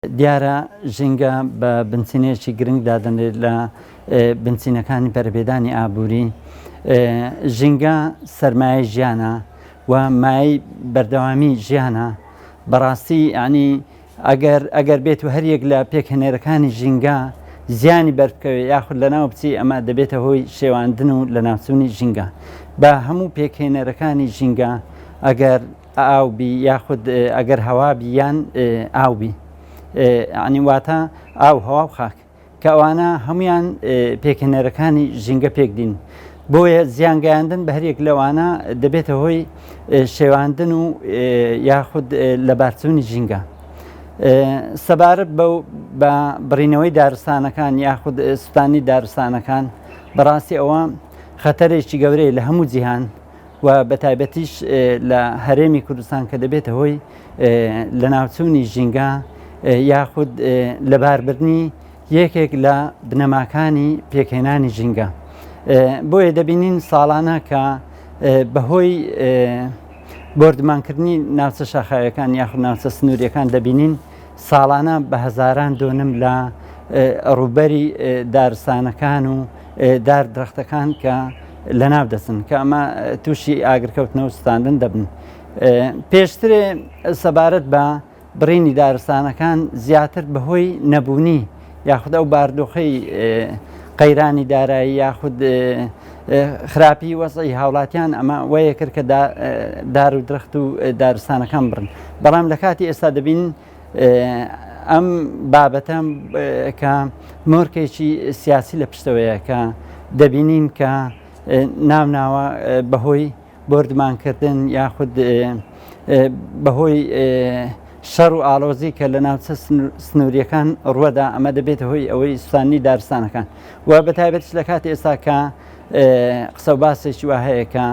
دیارە ژینگە بە بنچینەیەکی گرنگ دادەنێت لە بنچینەکانی پەرپێدانی ئابووری. ژینگە سەرمایەی ژیانە و مایەی بەردەوامی ژیانە. بەڕاستی ینی ئەگەر بێت و هەریەک لە پێکهێنەرەکانی ژینگە زیانی بەربکەوێت یاخود لەناو بچی ئەمە دەبێتە هۆی شێواندن و لە ناوچوونی ژینگە. بە هەموو پێکهێنەرەکانی ژینگە ئەگەر ئاوبی یاخود ئەگەر هەوابی یان ئاوبی عنی واتە ئاو هەوا و خاک کە ئەوانە هەمویان پێکهێنەرەکانی ژینگە پێک دین. بۆیە زیانگەیاندن بە هەرێک لەوانە دەبێتە هۆی شێواندن و یاخود لەبارچوونی ژینگە. سەبارەت بە بڕینەوەی دارستانەکان یاخود سوتانی دارستانەکان بەڕاستی ئەوە خەتەرێکی گەورەیە لە هەموو جیهان و بە تایبەتیش لە هەرێمی کوردستان کە دەبێتە هۆی لە ناوچوونی ژینگە یاخود لەباربردنی یەکێک لە بنەماکانی پێکهێنانی ژینگە. بۆیە دەبینین ساڵانە کە بەهۆی بردمانکردنی ناوچە شاخاویەکان یاخود ناوچە سنووریەکان دەبینین ساڵانە بە هەزاران دۆنم لە ڕووبەری دارستانەکان و دارودرەختەکان کە لەناو دەچن کە ئەمە تووشی ئاگرکەوتنەوە و سوتاندن دەبن. پێشترێ سەبارەت بە بڕینی دارستانەکان زیاتر بەهۆی نەبوونی یاخود ئەو باردۆخەی قەیرانی دارایی یاخود خراپی وەزعی هاوڵاتیان ئەمە وەیە کرد کە دار و درەخت و دارستانەکان بڕن. بەڵام لە کاتی ئێستا دەبین ئەم بابەتە کە مۆرکێکی سیاسی لە پشتەوەیە کە دەبینین کە ناوناوە بەهۆی بردمانکردن یاخود بەهۆی شەڕ و ئاڵۆزی کە لە ناوچە سنووریەکان ڕووەدا ئەمە دەبێتە هۆی ئەوەی سوتانی دارستانەکان و بە تایبەتش لە کاتی ئێستا کە قسە و باسێکی وا هەیە کە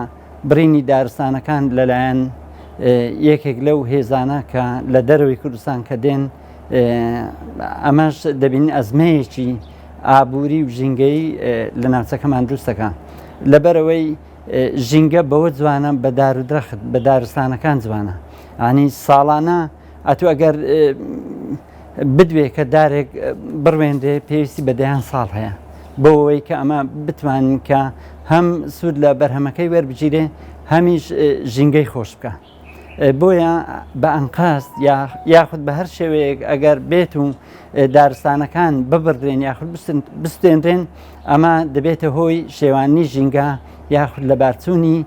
بڕینی دارستانەکان لەلایەن یەکێک لەو هێزانە کە لە دەرەوەی کوردستان کە دێن ئەمەش دەبینی ئەزمەیەکی ئابووری و ژینگەی لە ناوچەکەمان دروستەکە. لەبەرەوەی ژینگە بەوە جوانە بە دارودرەخت بە دارستانەکان جوانە. ینی ساڵانە ئەتو ئەگەر بدوێ کە دارێک بڕوێندێ پێویستی بەدەیان ساڵ هەیە بۆ ئەوەی کە ئەمە بتوانین کە هەم سوود لە بەرهەمەکەی وەربگیرێ هەمیش ژینگەی خۆش بکە. بۆیە بە ئەنقاست یاخود بە هەر شێوەیەک ئەگەر بێت و دارستانەکان ببڕدرێن یاخود بستێنرێن ئەمە دەبێتە هۆی شێوانی ژینگە یاخود لەبارچوونی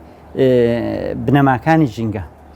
بنەماکانی ژینگە.